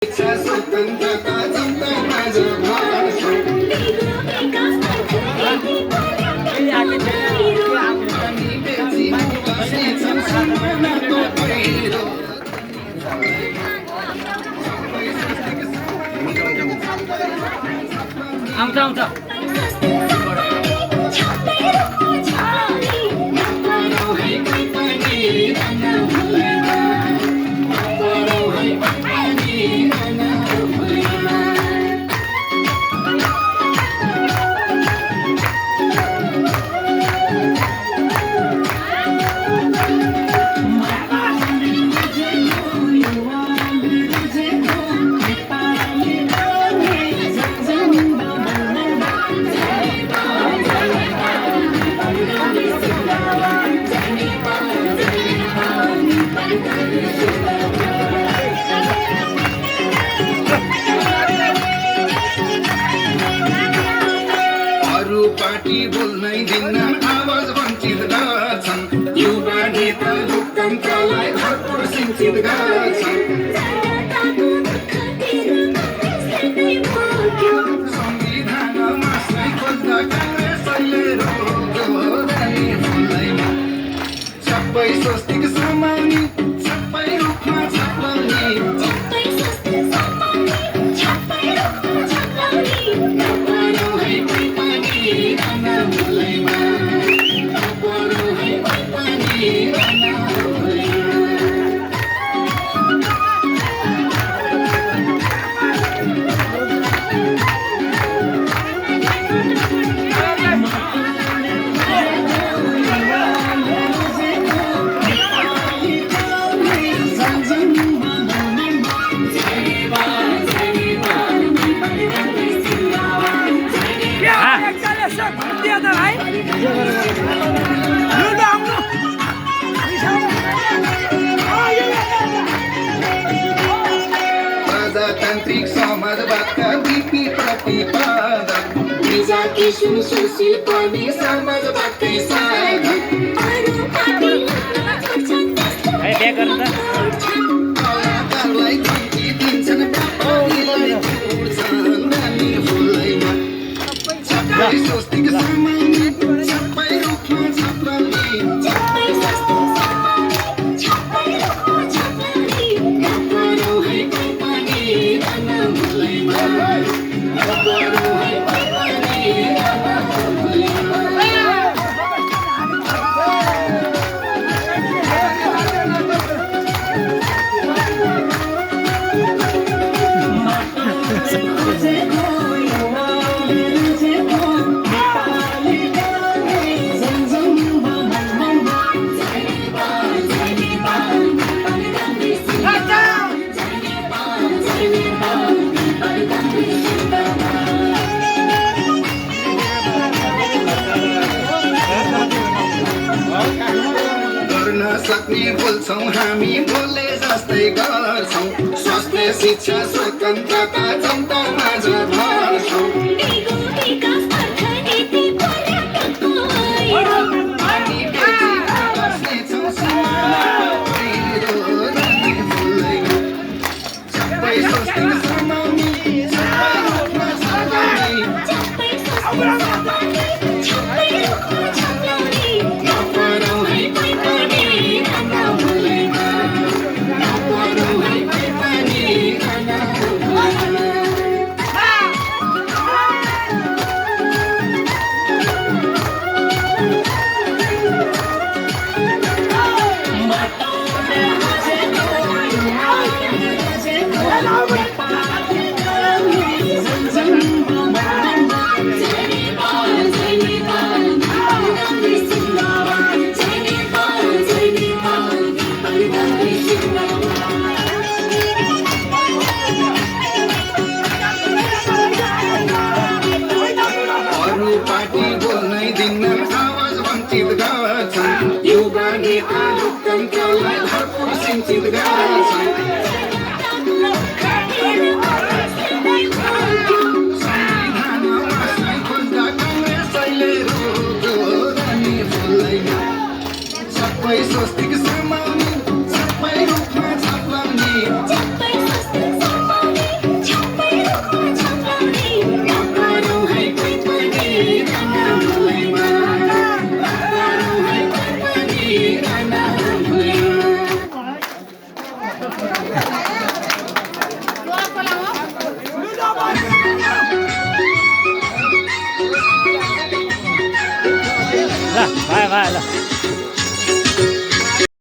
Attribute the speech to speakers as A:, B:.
A: स्वतंत्रता जमता माझं भाषण
B: आमचा आमचा
A: पार्टी बोल्नै दिन्न आवाज वञ्चित गर्छन् युवा नेता लोकतन्त्रलाई भरपूर सिंचित गर्छन् संविधानमा सही खोज्दा काङ्ग्रेसले रोक्यो रानी फुलैमा सबै स्वस्तिक समानी सबै रूपमा छाप्लाउने प्रजातान्त्रिक समाजवादका दिपी प्रतिपादक विजाकिसुन सुशील पनि समाजवादकै साधक कलाकारलाई धम्की दिन्छन् व्यापारीलाई छोड्छन् नानी फुलैमा सबै स्वस्तिक समानी सबै रूपमा छाप्लाउने सक्ने बोल्छौं हामी बोले जस्तै गर्छौं स्वास्थ्य शिक्षा स्वतन्त्रता जनता माझ भर्छौं सबै स्वस्तिक समानी सबै रूपमा पार्टी बोल्नै दिन्न आवाज वञ्चित गर्छन् युवा नेता लोकतन्त्रलाई भरपूर सिंचित गर्छन् संविधानमा सही खोज्दा काङ्ग्रेसले रोक्यो रानी फुलैमा सबै स्वस्तिक समानी सबै रूपमा छाप्लाउने
B: ल भयो भयो ल